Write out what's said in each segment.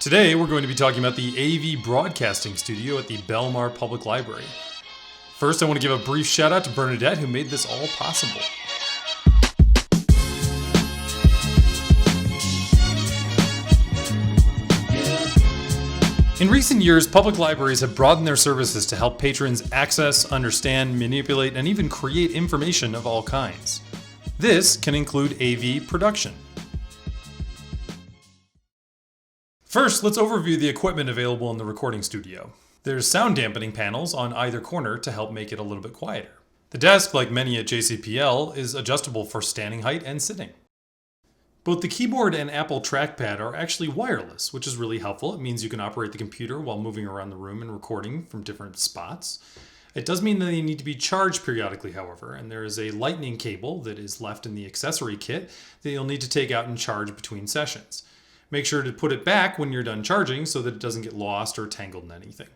Today we're going to be talking about the AV broadcasting studio at the Belmar Public Library. First, I want to give a brief shout out to Bernadette who made this all possible. In recent years, public libraries have broadened their services to help patrons access, understand, manipulate, and even create information of all kinds. This can include AV production. First, let's overview the equipment available in the recording studio. There's sound dampening panels on either corner to help make it a little bit quieter. The desk, like many at JCPL, is adjustable for standing height and sitting. Both the keyboard and Apple trackpad are actually wireless, which is really helpful. It means you can operate the computer while moving around the room and recording from different spots. It does mean that they need to be charged periodically, however, and there is a lightning cable that is left in the accessory kit that you'll need to take out and charge between sessions. Make sure to put it back when you're done charging so that it doesn't get lost or tangled in anything.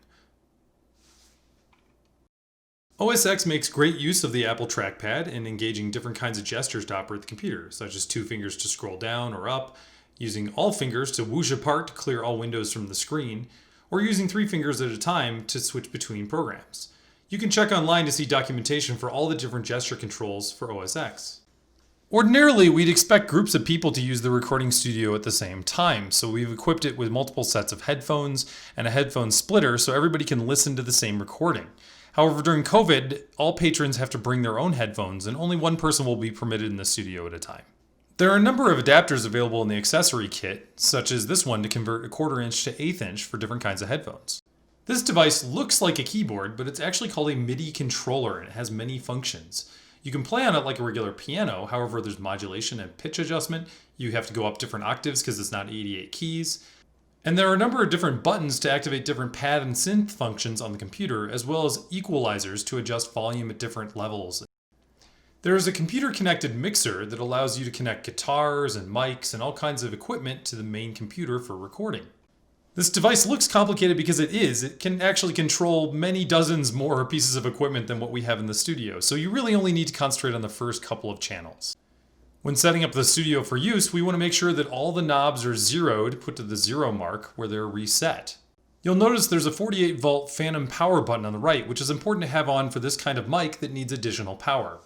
OS X makes great use of the Apple trackpad in engaging different kinds of gestures to operate the computer, such as 2 fingers to scroll down or up, using all fingers to whoosh apart to clear all windows from the screen, or using 3 fingers at a time to switch between programs. You can check online to see documentation for all the different gesture controls for OS X. Ordinarily, we'd expect groups of people to use the recording studio at the same time, so we've equipped it with multiple sets of headphones and a headphone splitter so everybody can listen to the same recording. However, during COVID, all patrons have to bring their own headphones and only one person will be permitted in the studio at a time. There are a number of adapters available in the accessory kit, such as this one to convert a 1/4 inch to 1/8 inch for different kinds of headphones. This device looks like a keyboard, but it's actually called a MIDI controller and it has many functions. You can play on it like a regular piano, however there's modulation and pitch adjustment. You have to go up different octaves because it's not 88 keys. And there are a number of different buttons to activate different pad and synth functions on the computer, as well as equalizers to adjust volume at different levels. There is a computer-connected mixer that allows you to connect guitars and mics and all kinds of equipment to the main computer for recording. This device looks complicated because it is. It can actually control many dozens more pieces of equipment than what we have in the studio, so you really only need to concentrate on the first couple of channels. When setting up the studio for use, we want to make sure that all the knobs are zeroed, put to the 0 mark, where they're reset. You'll notice there's a 48-volt phantom power button on the right, which is important to have on for this kind of mic that needs additional power.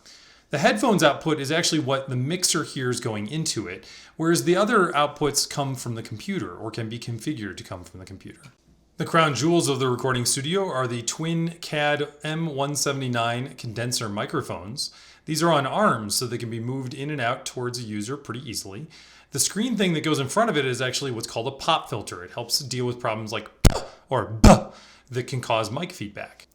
The headphones output is actually what the mixer hears going into it, whereas the other outputs come from the computer or can be configured to come from the computer. The crown jewels of the recording studio are the twin CAD M179 condenser microphones. These are on arms so they can be moved in and out towards a user pretty easily. The screen thing that goes in front of it is actually what's called a pop filter. It helps deal with problems like p or b that can cause mic feedback.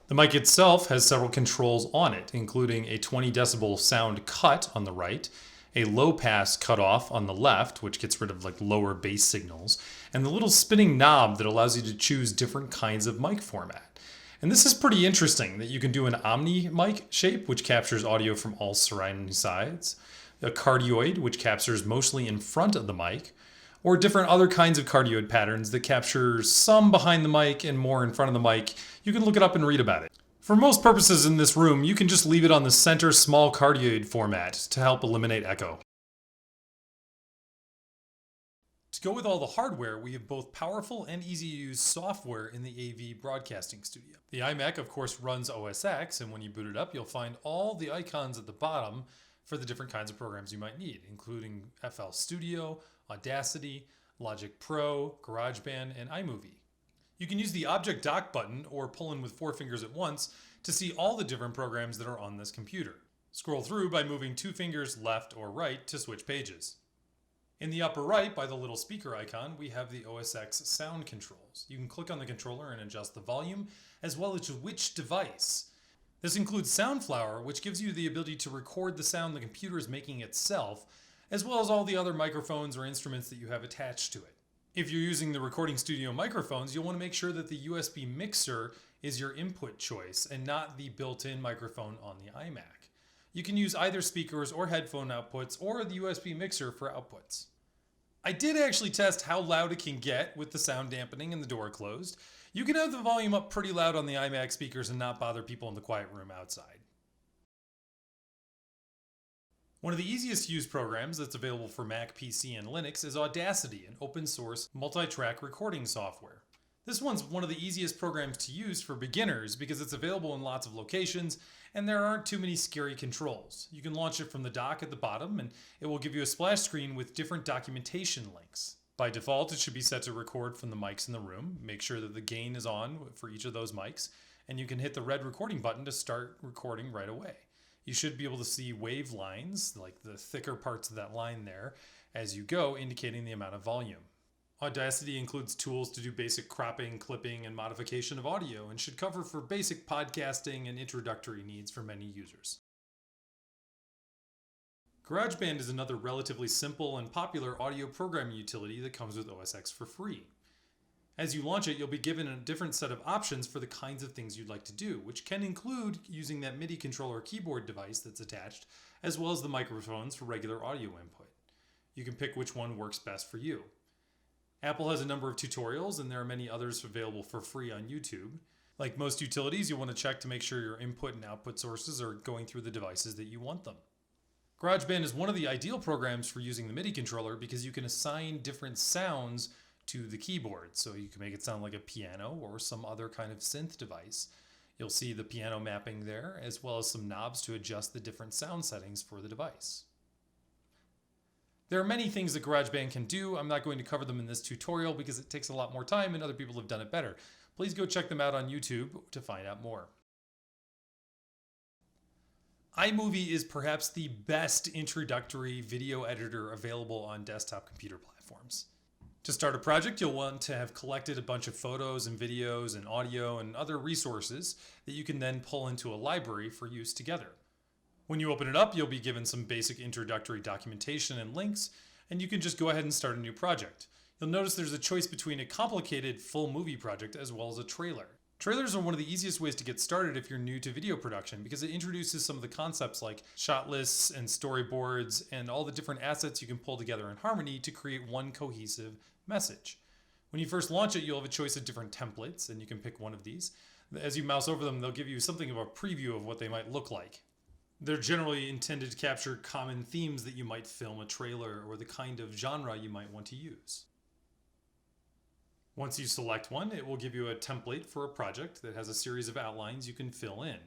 The mic itself has several controls on it, including a 20 decibel sound cut on the right, a low pass cutoff on the left, which gets rid of like lower bass signals, and the little spinning knob that allows you to choose different kinds of mic format. And this is pretty interesting that you can do an omni mic shape, which captures audio from all surrounding sides, a cardioid, which captures mostly in front of the mic, or different other kinds of cardioid patterns that capture some behind the mic and more in front of the mic. You can look it up and read about it. For most purposes in this room, you can just leave it on the center small cardioid format to help eliminate echo. To go with all the hardware, we have both powerful and easy-to-use software in the AV broadcasting studio. The iMac, of course, runs OS X, and when you boot it up, you'll find all the icons at the bottom for the different kinds of programs you might need, including FL Studio, Audacity, Logic Pro, GarageBand, and iMovie. You can use the Object Dock button or pull in with 4 fingers at once to see all the different programs that are on this computer. Scroll through by moving 2 fingers left or right to switch pages. In the upper right, by the little speaker icon, we have the OS X sound controls. You can click on the controller and adjust the volume, as well as which device. This includes Soundflower, which gives you the ability to record the sound the computer is making itself, as well as all the other microphones or instruments that you have attached to it. If you're using the recording studio microphones, you'll want to make sure that the USB mixer is your input choice and not the built-in microphone on the iMac. You can use either speakers or headphone outputs or the USB mixer for outputs. I did actually test how loud it can get with the sound dampening and the door closed. You can have the volume up pretty loud on the iMac speakers and not bother people in the quiet room outside. One of the easiest to use programs that's available for Mac, PC, and Linux is Audacity, an open source multi-track recording software. This one's one of the easiest programs to use for beginners because it's available in lots of locations and there aren't too many scary controls. You can launch it from the dock at the bottom and it will give you a splash screen with different documentation links. By default, it should be set to record from the mics in the room. Make sure that the gain is on for each of those mics, and you can hit the red recording button to start recording right away. You should be able to see wave lines, like the thicker parts of that line there, as you go, indicating the amount of volume. Audacity includes tools to do basic cropping, clipping, and modification of audio, and should cover for basic podcasting and introductory needs for many users. GarageBand is another relatively simple and popular audio programming utility that comes with OS X for free. As you launch it, you'll be given a different set of options for the kinds of things you'd like to do, which can include using that MIDI controller keyboard device that's attached, as well as the microphones for regular audio input. You can pick which one works best for you. Apple has a number of tutorials, and there are many others available for free on YouTube. Like most utilities, you'll want to check to make sure your input and output sources are going through the devices that you want them. GarageBand is one of the ideal programs for using the MIDI controller because you can assign different sounds to the keyboard. So you can make it sound like a piano or some other kind of synth device. You'll see the piano mapping there, as well as some knobs to adjust the different sound settings for the device. There are many things that GarageBand can do. I'm not going to cover them in this tutorial because it takes a lot more time and other people have done it better. Please go check them out on YouTube to find out more. iMovie is perhaps the best introductory video editor available on desktop computer platforms. To start a project, you'll want to have collected a bunch of photos and videos and audio and other resources that you can then pull into a library for use together. When you open it up, you'll be given some basic introductory documentation and links, and you can just go ahead and start a new project. You'll notice there's a choice between a complicated full movie project as well as a trailer. Trailers are one of the easiest ways to get started if you're new to video production because it introduces some of the concepts like shot lists and storyboards and all the different assets you can pull together in harmony to create one cohesive message. When you first launch it, you'll have a choice of different templates and you can pick one of these. As you mouse over them, they'll give you something of a preview of what they might look like. They're generally intended to capture common themes that you might film a trailer or the kind of genre you might want to use. Once you select one, it will give you a template for a project that has a series of outlines you can fill in.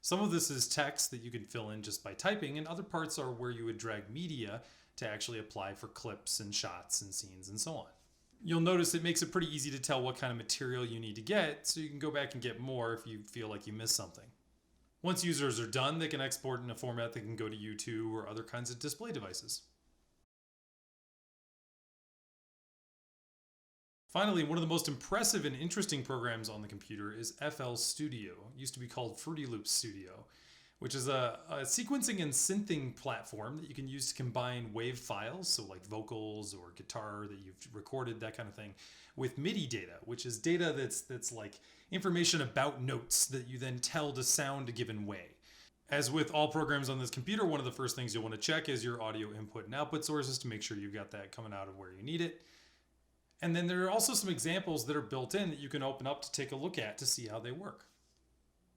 Some of this is text that you can fill in just by typing, and other parts are where you would drag media to actually apply for clips and shots and scenes and so on. You'll notice it makes it pretty easy to tell what kind of material you need to get, so you can go back and get more if you feel like you missed something. Once users are done, they can export in a format that can go to YouTube or other kinds of display devices. Finally, one of the most impressive and interesting programs on the computer is FL Studio. It used to be called Fruity Loops Studio, which is a sequencing and synthing platform that you can use to combine wave files, so like vocals or guitar that you've recorded, that kind of thing, with MIDI data, which is data that's like information about notes that you then tell to sound a given way. As with all programs on this computer, one of the first things you'll want to check is your audio input and output sources to make sure you've got that coming out of where you need it. And then there are also some examples that are built in that you can open up to take a look at to see how they work.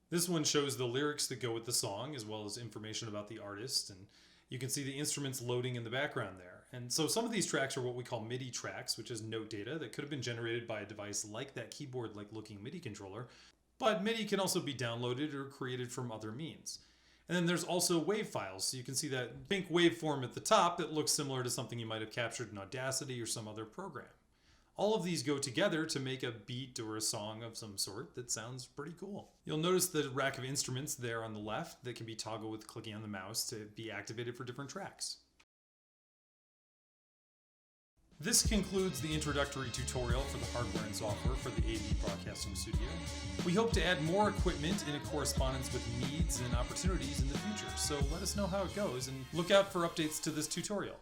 This one shows the lyrics that go with the song, as well as information about the artist, and you can see the instruments loading in the background there. And so some of these tracks are what we call MIDI tracks, which is note data that could have been generated by a device like that keyboard-like looking MIDI controller, but MIDI can also be downloaded or created from other means. And then there's also wave files, so you can see that pink waveform at the top that looks similar to something you might have captured in Audacity or some other program. All of these go together to make a beat or a song of some sort that sounds pretty cool. You'll notice the rack of instruments there on the left that can be toggled with clicking on the mouse to be activated for different tracks. This concludes the introductory tutorial for the hardware and software for the AV Broadcasting Studio. We hope to add more equipment in correspondence with needs and opportunities in the future, so let us know how it goes and look out for updates to this tutorial.